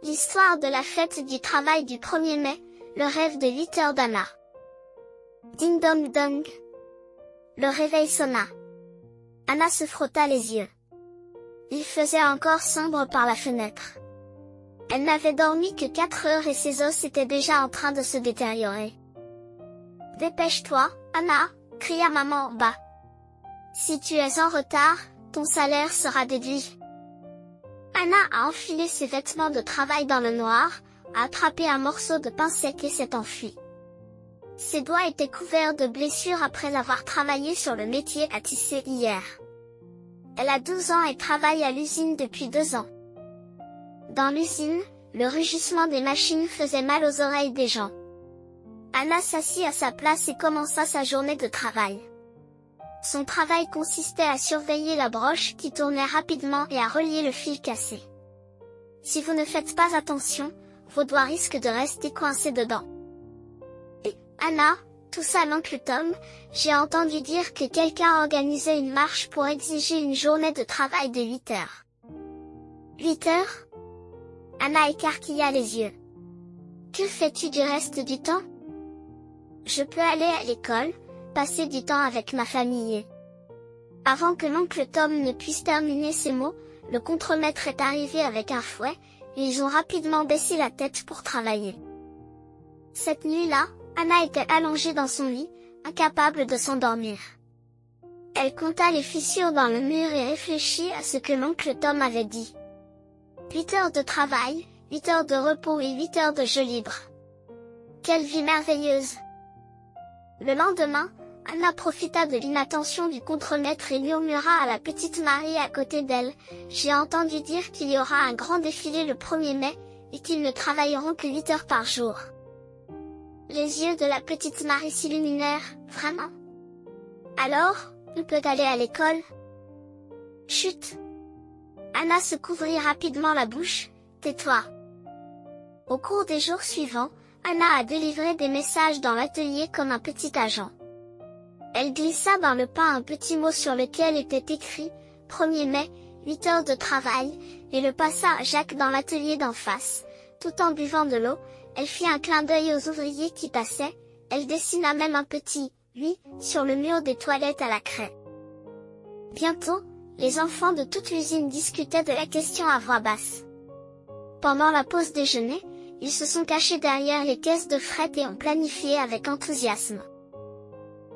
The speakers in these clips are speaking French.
L'histoire de la fête du travail du 1er mai, le rêve de 8 heures d'Anna. Ding dong dong. Le réveil sonna. Anna se frotta les yeux. Il faisait encore sombre par la fenêtre. Elle n'avait dormi que 4 heures et ses os étaient déjà en train de se détériorer. « Dépêche-toi, Anna !» cria maman en bas. « Si tu es en retard, ton salaire sera déduit. » Anna a enfilé ses vêtements de travail dans le noir, a attrapé un morceau de pain sec et s'est enfuie. Ses doigts étaient couverts de blessures après avoir travaillé sur le métier à tisser hier. Elle a 12 ans et travaille à l'usine depuis 2 ans. Dans l'usine, le rugissement des machines faisait mal aux oreilles des gens. Anna s'assit à sa place et commença sa journée de travail. Son travail consistait à surveiller la broche qui tournait rapidement et à relier le fil cassé. Si vous ne faites pas attention, vos doigts risquent de rester coincés dedans. Et, Anna, toussa l'oncle Tom, j'ai entendu dire que quelqu'un organisait une marche pour exiger une journée de travail de 8 heures. 8 heures? Anna écarquilla les yeux. Que fais-tu du reste du temps? Je peux aller à l'école, passer du temps avec ma famille. Avant que l'oncle Tom ne puisse terminer ses mots, le contremaître est arrivé avec un fouet, et ils ont rapidement baissé la tête pour travailler. Cette nuit-là, Anna était allongée dans son lit, incapable de s'endormir. Elle compta les fissures dans le mur et réfléchit à ce que l'oncle Tom avait dit. 8 heures de travail, 8 heures de repos et 8 heures de jeu libre. Quelle vie merveilleuse! Le lendemain, Anna profita de l'inattention du contremaître et murmura à la petite Marie à côté d'elle, « J'ai entendu dire qu'il y aura un grand défilé le 1er mai, et qu'ils ne travailleront que 8 heures par jour. » Les yeux de la petite Marie s'illuminèrent, « Vraiment? Alors, on peut aller à l'école? » Chut! Anna se couvrit rapidement la bouche, « Tais-toi. » Au cours des jours suivants, Anna a délivré des messages dans l'atelier comme un petit agent. Elle glissa dans le pain un petit mot sur lequel était écrit « 1er mai, 8 heures de travail » et le passa à Jacques dans l'atelier d'en face. Tout en buvant de l'eau, elle fit un clin d'œil aux ouvriers qui passaient, elle dessina même un petit « oui » sur le mur des toilettes à la craie. Bientôt, les enfants de toute l'usine discutaient de la question à voix basse. Pendant la pause déjeuner, ils se sont cachés derrière les caisses de fret et ont planifié avec enthousiasme. «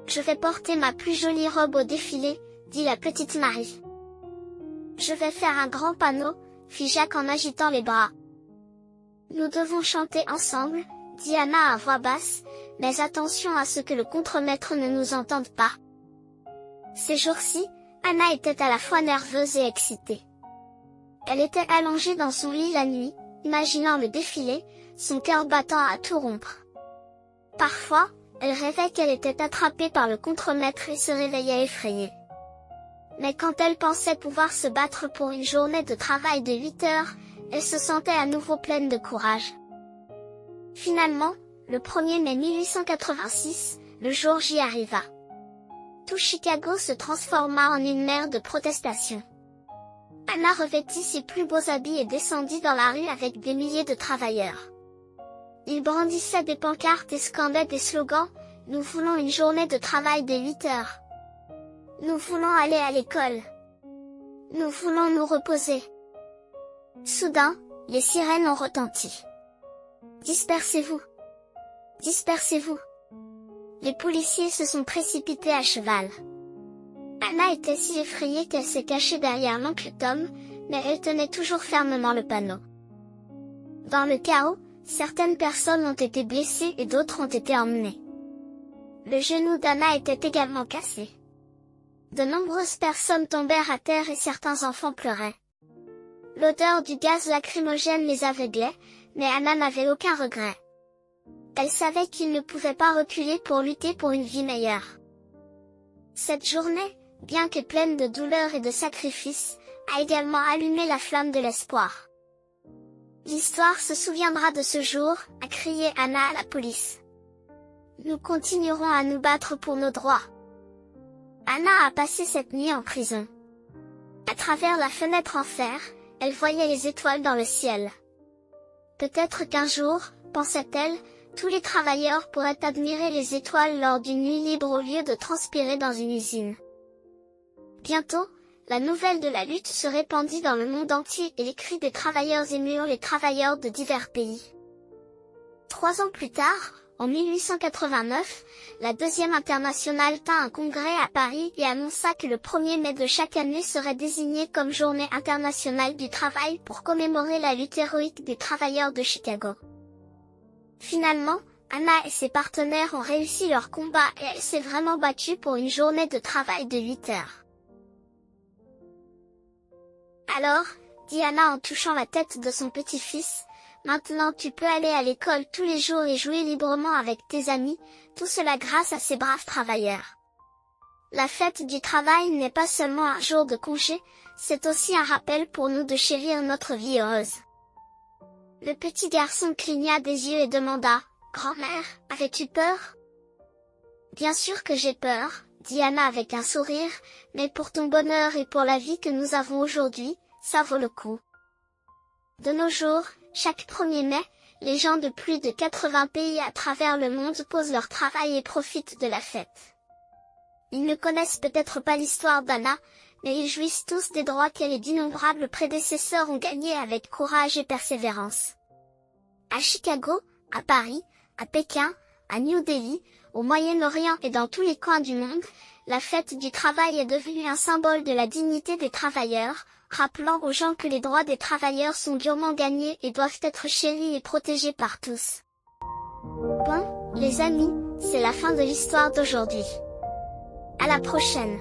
Je vais porter ma plus jolie robe au défilé, » dit la petite Marie. « Je vais faire un grand panneau, » fit Jacques en agitant les bras. « Nous devons chanter ensemble, » dit Anna à voix basse, « mais attention à ce que le contremaître ne nous entende pas. » Ces jours-ci, Anna était à la fois nerveuse et excitée. Elle était allongée dans son lit la nuit, imaginant le défilé, son cœur battant à tout rompre. Parfois, elle rêvait qu'elle était attrapée par le contremaître et se réveillait effrayée. Mais quand elle pensait pouvoir se battre pour une journée de travail de 8 heures, elle se sentait à nouveau pleine de courage. Finalement, le 1er mai 1886, le jour J arriva. Tout Chicago se transforma en une mer de protestations. Anna revêtit ses plus beaux habits et descendit dans la rue avec des milliers de travailleurs. Ils brandissaient des pancartes et scandaient des slogans, « Nous voulons une journée de travail de 8 heures. Nous voulons aller à l'école. Nous voulons nous reposer. » Soudain, les sirènes ont retenti. « Dispersez-vous! Dispersez-vous !» Les policiers se sont précipités à cheval. Anna était si effrayée qu'elle s'est cachée derrière l'oncle Tom, mais elle tenait toujours fermement le panneau. Dans le chaos, certaines personnes ont été blessées et d'autres ont été emmenées. Le genou d'Anna était également cassé. De nombreuses personnes tombèrent à terre et certains enfants pleuraient. L'odeur du gaz lacrymogène les aveuglait, mais Anna n'avait aucun regret. Elle savait qu'il ne pouvait pas reculer pour lutter pour une vie meilleure. Cette journée, bien que pleine de douleur et de sacrifices, a également allumé la flamme de l'espoir. L'histoire se souviendra de ce jour, a crié Anna à la police. Nous continuerons à nous battre pour nos droits. Anna a passé cette nuit en prison. À travers la fenêtre en fer, elle voyait les étoiles dans le ciel. Peut-être qu'un jour, pensait-elle, tous les travailleurs pourraient admirer les étoiles lors d'une nuit libre au lieu de transpirer dans une usine. Bientôt, la nouvelle de la lutte se répandit dans le monde entier et les cris des travailleurs émurent les travailleurs de divers pays. 3 ans plus tard, en 1889, la Deuxième Internationale tint un congrès à Paris et annonça que le 1er mai de chaque année serait désigné comme Journée internationale du travail pour commémorer la lutte héroïque des travailleurs de Chicago. Finalement, Anna et ses partenaires ont réussi leur combat et elle s'est vraiment battue pour une journée de travail de 8 heures. Alors, dit Anna en touchant la tête de son petit-fils, maintenant tu peux aller à l'école tous les jours et jouer librement avec tes amis, tout cela grâce à ces braves travailleurs. La fête du travail n'est pas seulement un jour de congé, c'est aussi un rappel pour nous de chérir notre vie heureuse. Le petit garçon cligna des yeux et demanda, « Grand-mère, avais-tu peur ?»« Bien sûr que j'ai peur, » dit Anna avec un sourire, « mais pour ton bonheur et pour la vie que nous avons aujourd'hui, ça vaut le coup. » De nos jours, chaque 1er mai, les gens de plus de 80 pays à travers le monde posent leur travail et profitent de la fête. Ils ne connaissent peut-être pas l'histoire d'Anna, mais ils jouissent tous des droits qu'elle et d'innombrables prédécesseurs ont gagnés avec courage et persévérance. À Chicago, à Paris, à Pékin, à New Delhi, au Moyen-Orient et dans tous les coins du monde, la fête du travail est devenue un symbole de la dignité des travailleurs, rappelant aux gens que les droits des travailleurs sont durement gagnés et doivent être chéris et protégés par tous. Bon, les amis, c'est la fin de l'histoire d'aujourd'hui. À la prochaine.